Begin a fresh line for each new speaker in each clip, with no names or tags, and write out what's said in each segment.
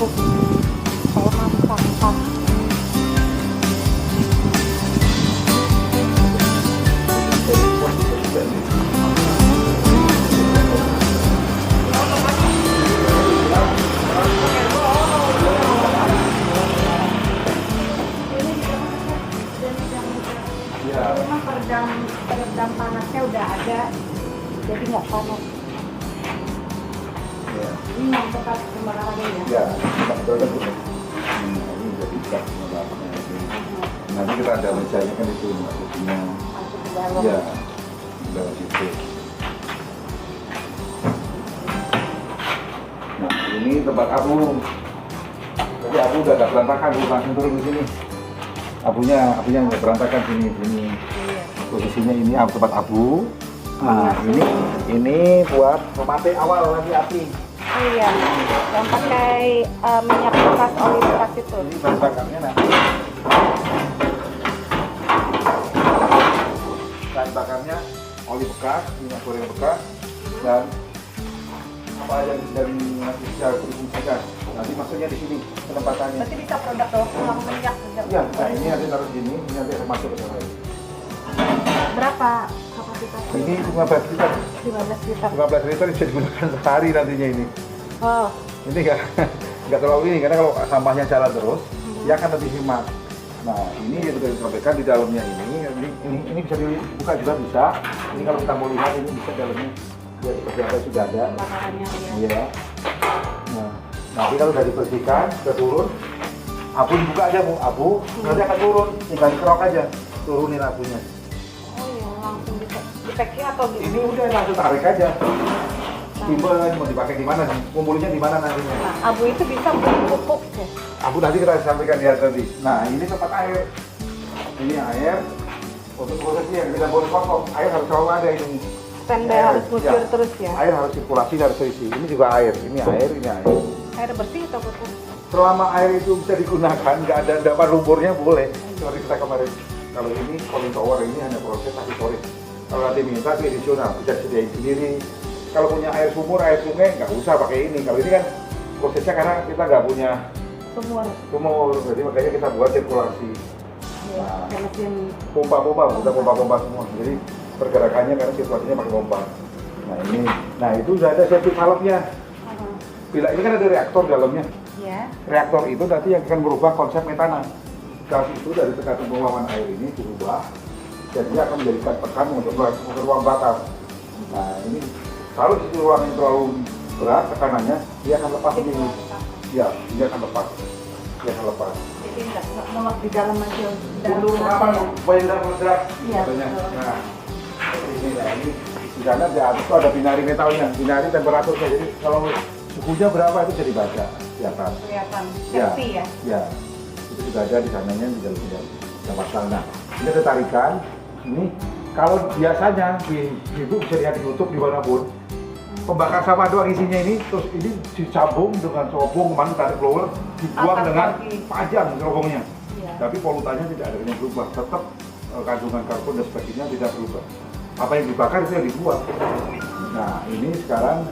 Saya masak. Memang peredam panasnya udah ada, jadi nggak panas. Ini yang tempat pembakarannya ya?
Ya, tempat pembakaran. Ini jadi tempat pembakarannya. Nanti kita ada mejanya kan itu, maksudnya.
Masuk ke dalam.
Ya, di dalam situ. Nah, ini tempat abu. Jadi abu udah agak berantakan, Bu, langsung turun di sini. Abunya nggak berantakan sini.
Iya.
Posisinya ini tempat abu. Nah, ini buat pemate awal lagi api.
Oh iya, yang pakai minyak bekas, oli bekas itu.
Ini bahan bakarnya nanti. Bahan bakarnya oli bekas, minyak goreng bekas, dan apa yang dari nanti bisa berfungsikan. Nanti maksudnya di sini penempatannya.
Berarti bisa produk daur ulang minyak juga.
Ya, nah ini nanti taruh sini, ini nanti akan masuk ke sana.
Berapa kapasitasnya?
Ini 15 liter.
15 liter.
15 liter bisa digunakan sehari nantinya ini.
Oh.
Ini nggak terlalu ini karena kalau sampahnya jalan terus, ya akan lebih hemat. Nah ini yang sudah disampaikan di dalamnya ini bisa dibuka juga bisa. Ini kalau kita mau lihat ini bisa dalamnya ya seperti apa sudah ada.
Pembakarannya ya.
Iya. Nah nanti kalau sudah dibersihkan sudah turun, abu dibuka aja Bu, abu nanti akan turun, tinggal dikerok aja, turunin abunya.
Oh iya, langsung di packing atau di
Ini udah langsung tarik aja. Timbel mau dipakai di mana, kumpulinya di mana nantinya.
Nah, abu itu bisa buat pupuk ya.
Abu nanti kita sampaikan di atas tadi. Nah ini tempat air. Ini air. Untuk prosesnya yang tidak boleh kosong. Air harus selalu ada ini.
Standby harus ngucur terus ya.
Air harus sirkulasi, harus terisi. Ini juga air. Ini air, ini air.
Air bersih atau pupuk?
Selama air itu bisa digunakan, nggak ada endapan lumpurnya boleh. Seperti kita kemarin. Kalau ini cooling tower ini hanya proses aksesoris. Kalau nanti minta itu additional, bisa disediain sendiri. Kalau punya air sumur, air sungai, nggak usah pakai ini. Kalau ini kan prosesnya karena kita nggak punya sumur, jadi makanya kita buat sirkulasi.
Nah, mesin
Pompa-pompa, kita pompa-pompa semua. Jadi pergerakannya karena sirkulasinya pakai pompa. Nah itu sudah ada safety valve-nya. Bila ini kan ada reaktor dalamnya.
ya.
Reaktor itu nanti yang akan merubah konsep metana. Gas itu dari tekanan penguapan air ini berubah, jadi dia akan menjadikan tekan untuk ruang bakar. Nah ini kalau di ruang yang terlalu berat tekanannya, dia akan lepas ini. Ya, dia akan lepas. Dia akan lepas.
Jadi nggak melok di dalam aja.
Untuk apa? Supaya tidak meledak.
Iya.
Nah, ini lah ini. Di sana di atas itu ada binari metalnya, binari temperaturnya. Jadi kalau suhunya berapa itu jadi baca di atas.
Kelihatan
Ya,
seksi ya.
ya. Itu juga ada di sananya di dalamnya. Tempat sana. Ini ada tarikan. Ini kalau biasanya ibu bisa lihat di YouTube dimanapun. Pembakar sampah doang isinya ini, terus ini dicambung dengan serobong, kemana tarik blower, dibuang
Atas
dengan
lagi.
panjang serobongnya.
Iya.
Tapi polutannya tidak ada yang berubah, tetap kandungan karbon dan sebagainya tidak berubah. Apa yang dibakar itu yang dibuang. Nah ini sekarang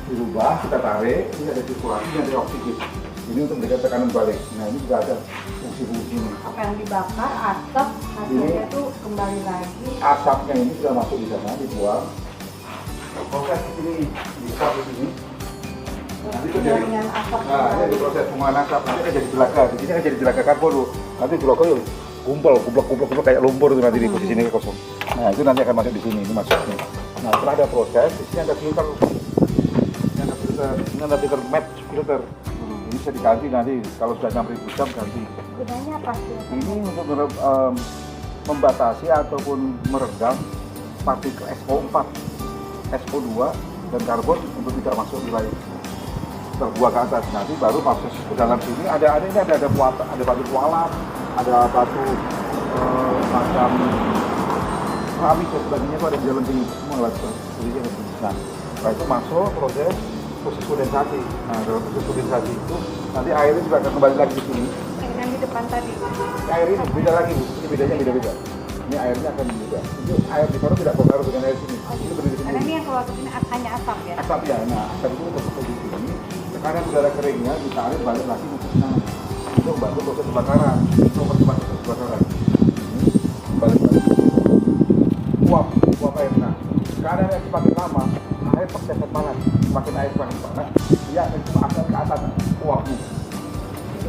dirubah, kita tarik, ini ada sirkulasi, ini ada oksigen. Ini untuk menjaga tekanan balik. Nah ini juga ada fungsi-fungsinya.
Apa yang dibakar, asap, hasilnya tuh kembali lagi.
Asapnya ini sudah masuk di sana, dibuang. Proses ini bisa di sini. Nanti itu jadi,
Jaringan asap.
nah ini ada proses pengolahan asap. Nanti akan jadi jelaga. Di sini akan jadi jelaga karbon dulu. Nanti jelaga yuk kumpul kayak lumpur itu nanti di posisi ini kosong. Nah itu nanti akan masuk di sini. Ini masuk nih. Nah setelah ada proses, di sini ada filter. Ini ada filter. Ini ada filter match filter. Ini bisa diganti nanti kalau sudah 6.000 jam ganti.
Gunanya apa sih?
Ini untuk membatasi ataupun meredam partikel SO4, SO2 dan karbon untuk tidak masuk wilayah terbuang ke atas. Nanti baru proses ke dalam sini ada batu kuala, ada batu macam keramik dan sebagainya itu ada di dalam sini semua lah. Nah, setelah itu masuk proses kondensasi. Nah, dalam proses kondensasi itu nanti airnya juga akan kembali lagi di sini.
Yang di depan tadi.
Air ini beda lagi, Bu. Ini bedanya beda-beda. Ini airnya akan beda. Itu air di sana tidak berpengaruh dengan air sini. Ini berdiri
Karena
sendiri.
ini yang keluar ke sini hanya asap ya.
Asap ya, nah asap itu untuk di sini. Tekanan udara keringnya ditarik balik lagi ke sana untuk bantu proses pembakaran, untuk mempercepat proses pembakaran. Ini balik lagi. Uap air. Nah, karena yang semakin lama air pasti akan panas. Semakin air semakin panas, dia akan akan ke atas uapnya.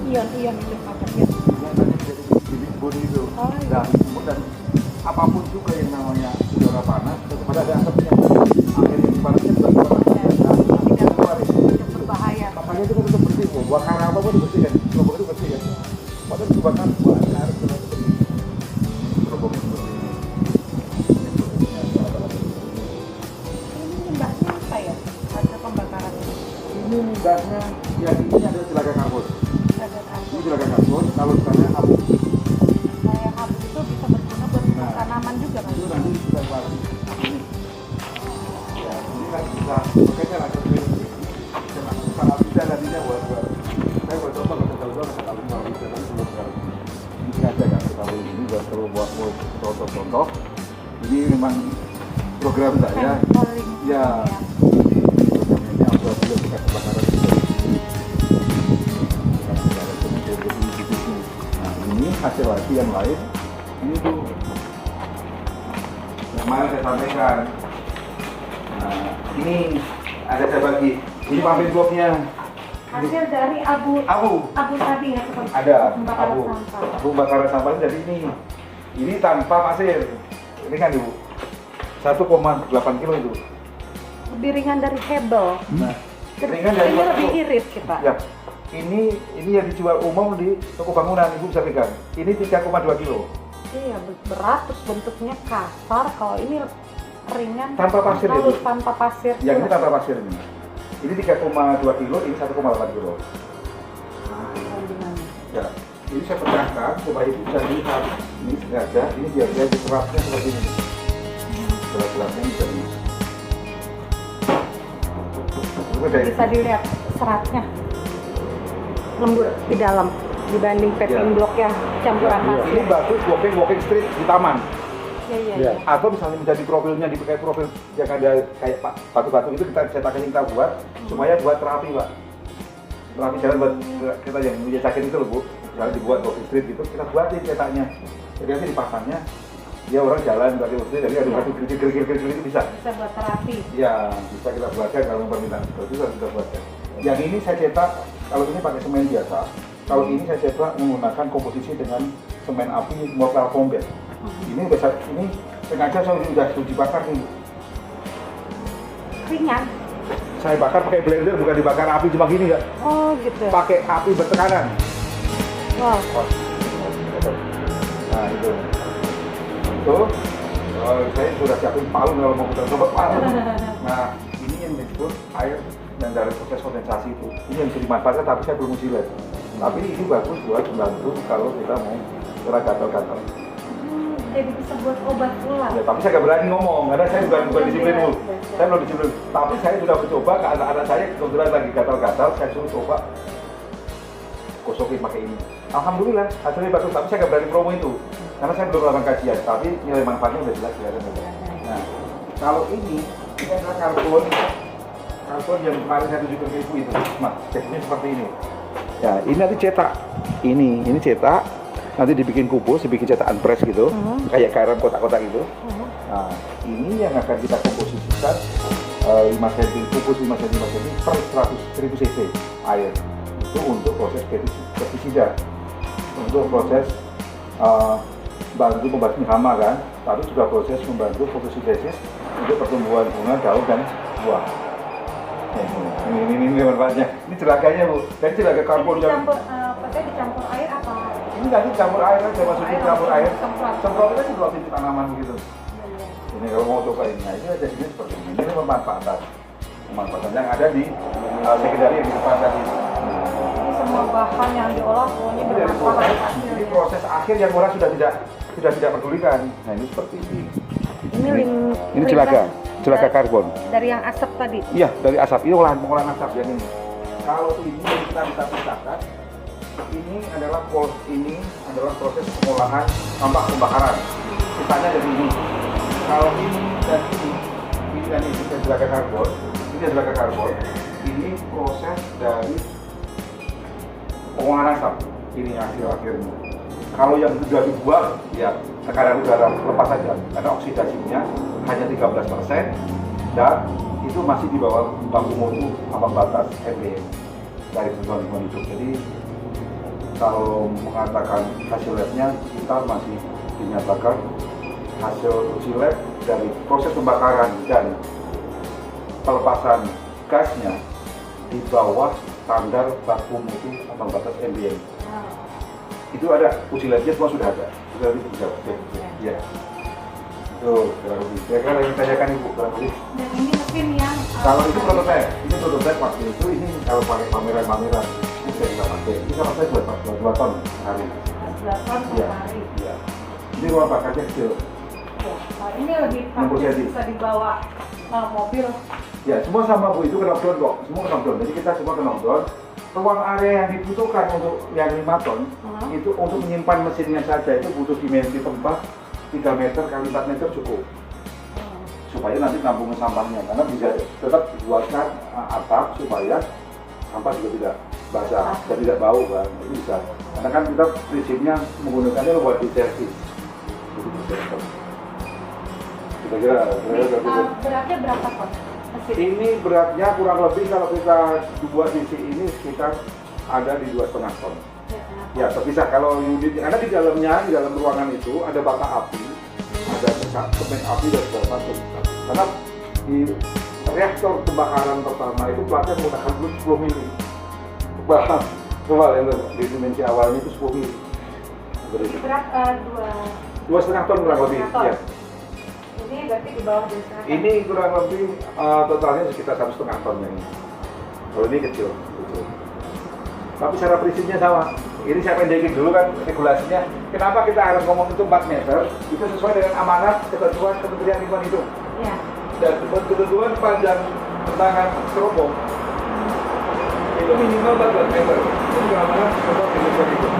Ion itu macamnya.
Yang tadi jadi bibit bodi itu.
Oh, iya.
Dan kemudian apapun juga yang namanya udara panas, tetap ada asapnya. Air yang panasnya juga panas. Nah,
Tidak
keluar itu.
berbahaya.
Makanya itu kan tetap bersih. Bakar apa pun dibersihkan. Gerobak itu bersih kan. Padahal dibakar buat harus benar bersih. Gerobak itu bersih.
Ini mbaknya apa ya? Ada pembakaran ini.
Ini gasnya, ya ini adalah telaga karbon.
Ada
Ini
karbon.
telaga karbon. Kalau misalnya abu,
Saya abu itu bisa berguna buat tanaman juga kan?
itu nanti bisa balik. Ini, ya ini kan bisa. Makanya lah kalau kalau bisa nantinya buat saya buat coba kalau tahu kalau mau bisa nanti sebelum sekarang. Ini aja kan kalau ini buat contoh-contoh. Ini memang program saya.
Sampling.
Ya. Ini apabila kita kebakaran nah ini hasil lagi yang lain ini tuh yang kemarin saya sampaikan. Nah ini ada saya bagi ini pabrik bloknya
Hasil dari abu tadi ya seperti
ada
pembakaran
abu
sampah.
bakaran sampah dari ini tanpa pasir ini kan ibu 1,8 kilo itu.
Lebih ringan dari hebel.
Nah, ringan dari
Ini
waktu.
lebih irit kita.
Ya, ini yang dijual umum di toko bangunan, ibu bisa pegang. Ini 3,2 kilo.
Iya, berat terus bentuknya kasar. Kalau ini ringan
Tanpa pasir ya, Bu?
halus tanpa pasir.
Yang ini tanpa pasir ini. Ini 3,2 kilo, ini 1,8 kilo.
Kandungannya.
Ya, ini saya pecahkan supaya ibu bisa lihat. Ini sengaja, ini biar dia diserapnya seperti ini. Berat-beratnya bisa ini.
Bisa dilihat seratnya lembut di dalam dibanding paving
Ya.
block yang campuran
Ini
pasir.
bagus walking street di taman.
Iya.
Atau misalnya menjadi profilnya dipakai profil yang ada kayak batu-batu itu kita cetakan yang kita buat supaya buat terapi Pak. Terapi jalan buat kita yang punya sakit itu loh Bu. Misalnya dibuat walking street gitu kita buatin cetaknya. Jadi nanti dipasangnya dia orang jalan pakai walking street jadi ada batu gerigir itu bisa.
Bisa buat terapi.
Ya bisa kita buatkan kalau permintaan seperti itu kita buatkan. Yang ini saya cetak kalau ini pakai semen biasa. Kalau ini saya cetak menggunakan komposisi dengan semen api mortar combat. Ini besar ini sengaja saya sudah dibakar nih.
Ringan.
Saya bakar pakai blender bukan dibakar api cuma gini nggak.
Oh gitu.
Pakai api bertekanan.
Wow.
Nah itu. Tuh. Saya sudah siapin palu kalau mau kita coba palu. Nah ini yang disebut air dan dari proses kondensasi itu. Ini yang bisa dimanfaatkan tapi saya belum uji lab. Tapi ini bagus buat membantu kalau kita mau kena gatal-gatal.
Jadi bisa buat obat pula.
Ya, tapi saya nggak berani ngomong karena saya bukan disiplin Bu. Saya belum disiplin. Tapi saya sudah mencoba ke anak-anak saya kebetulan lagi gatal-gatal, saya suruh coba gosokin pakai ini. Alhamdulillah hasilnya bagus. Tapi saya nggak berani promo itu karena saya belum melakukan kajian. Tapi nilai manfaatnya udah jelas kelihatan. Nah, kalau ini adalah karbon yang kemarin saya tunjukkan ke ibu itu. Nah, jadinya seperti ini. Ya, ini nanti cetak. Ini cetak. Nanti dibikin kubus, dibikin cetakan press gitu, kayak garam kotak-kotak gitu. Nah, ini yang akan kita komposisikan 5 cm, kubus 5 cm per 100.000 cc air. Itu untuk proses pestisida, untuk proses bantu membasmi hama kan, tapi juga proses membantu fotosintesis untuk pertumbuhan bunga, daun dan buah. Ini manfaatnya. Ini celaganya Bu. Jadi celaga karbon yang
dicampur air apa?
ini tadi campur air aja, masukin campur air. Semprotnya semprotin di tanaman begitu. Ini kalau mau coba ini, nah, ini aja ini seperti ini. Ini pemanfaatan yang ada di sekretari yang di depan tadi.
Ini semua bahan yang diolah pokoknya
Ini dari
bermanfaat
proses, ini
hasilnya.
proses akhir yang orang sudah tidak pedulikan. Nah ini seperti ini. Ini celaga karbon.
Dari yang asap tadi.
Iya dari asap. Ini pengolahan asap yang ini. Kalau ini kita bisa pisahkan. Ini adalah proses pengolahan sampah pembakaran. Sisanya dari ini. Kalau ini dan ini dan ini celaga karbon. Ini celaga karbon. Ini ini proses dari pengolahan asap. Ini hasil akhirnya. Kalau yang sudah dibuang, ya tekanan udara lepas saja, karena oksidasinya hanya 13% dan itu masih di bawah baku mutu ambang batas NBM dari ketentuan lingkungan hidup. Jadi kalau mengatakan hasil labnya, kita masih dinyatakan hasil uji lab dari proses pembakaran dan pelepasan gasnya di bawah standar baku mutu ambang batas NBM. Itu ada uji labnya, semua sudah ada. Sudah bisa. Ya. Itu kurang lebih. Kira-kira yang ditanyakan Ibu kurang lebih.
Dan ini mungkin yang
Kalau itu prototipe, waktu itu ini kalau pakai pameran-pameran ini bisa kita pakai. Ini sama saya 2 ton hari.
2 ton per
Iya.
hari.
Iya. Ini ruang bakarnya kecil.
Ya. Nah, ini lebih
60
praktis,
cm.
bisa dibawa mobil.
Ya, semua sama Bu, itu kena down kok. Semua kena down. Jadi kita semua kena down. Ruang area yang dibutuhkan untuk yang 5 ton itu untuk menyimpan mesinnya saja itu butuh dimensi tempat 3 meter kali 4 meter cukup. Supaya nanti nampung sampahnya, karena bisa tetap dibuatkan atap supaya sampah juga tidak basah dan tidak bau kan, itu bisa. Karena kan kita prinsipnya menggunakannya buat di servis. Kira-kira
Beratnya berapa ton? Mesin?
ini beratnya kurang lebih kalau kita dua sisi ini sekitar ada di 2,5 ton. Ya terpisah kalau unit, karena di dalamnya, di dalam ruangan itu ada bata api, ada semen api dan segala macam. Karena di reaktor pembakaran pertama itu platnya menggunakan 10 mili. Tebal ya, di dimensi awalnya itu 10 mili.
Berat
2,5 ton kurang lebih. Ya.
Ini berarti di bawah 2,5 ton.
Ini kurang lebih totalnya sekitar 1,5 ton yang ini. Kalau ini kecil. Tapi secara prinsipnya sama. Ini saya pendekin dulu kan regulasinya. Kenapa kita harus ngomong itu 4 meter? Itu sesuai dengan amanat ketentuan Kementerian Lingkungan Hidup.
Ya.
Dan ketentuan panjang tangan serobong itu minimal 14 meter. Itu amanat ketentuan Lingkungan Hidup.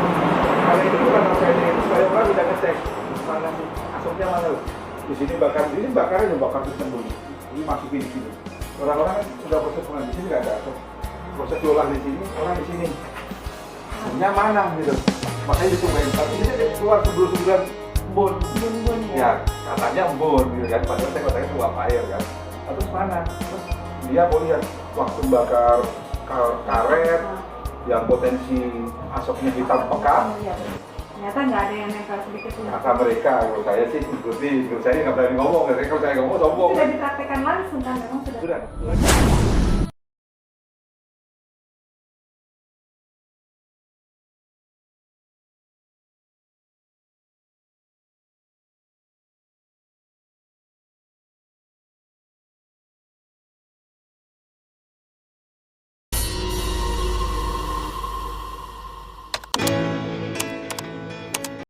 Karena itu bukan saya ini, supaya orang tidak ngecek mana sih asapnya mana loh. Di sini bakar, ini bakarnya yang bakar sistem dulu. Ini masukin di sini. Orang-orang kan sudah proses pengambilan di sini nggak ada asap. Proses diolah di sini, orang di sini. Asapnya mana gitu. Makanya dicobain. Tapi ini keluar sebelum embun.
Bun-bun ya.
Ya, katanya embun gitu kan. Padahal saya katanya uap air kan. Terus mana? Terus dia mau lihat waktu bakar karet yang potensi asapnya hitam pekat.
Iya. Ternyata nggak ada yang nempel sedikit pun.
Kata mereka, kalau saya sih ikuti, kalau saya nggak berani ngomong, kalau saya ngomong sombong.
Sudah dipraktekkan langsung kan, memang sudah.
Sudah.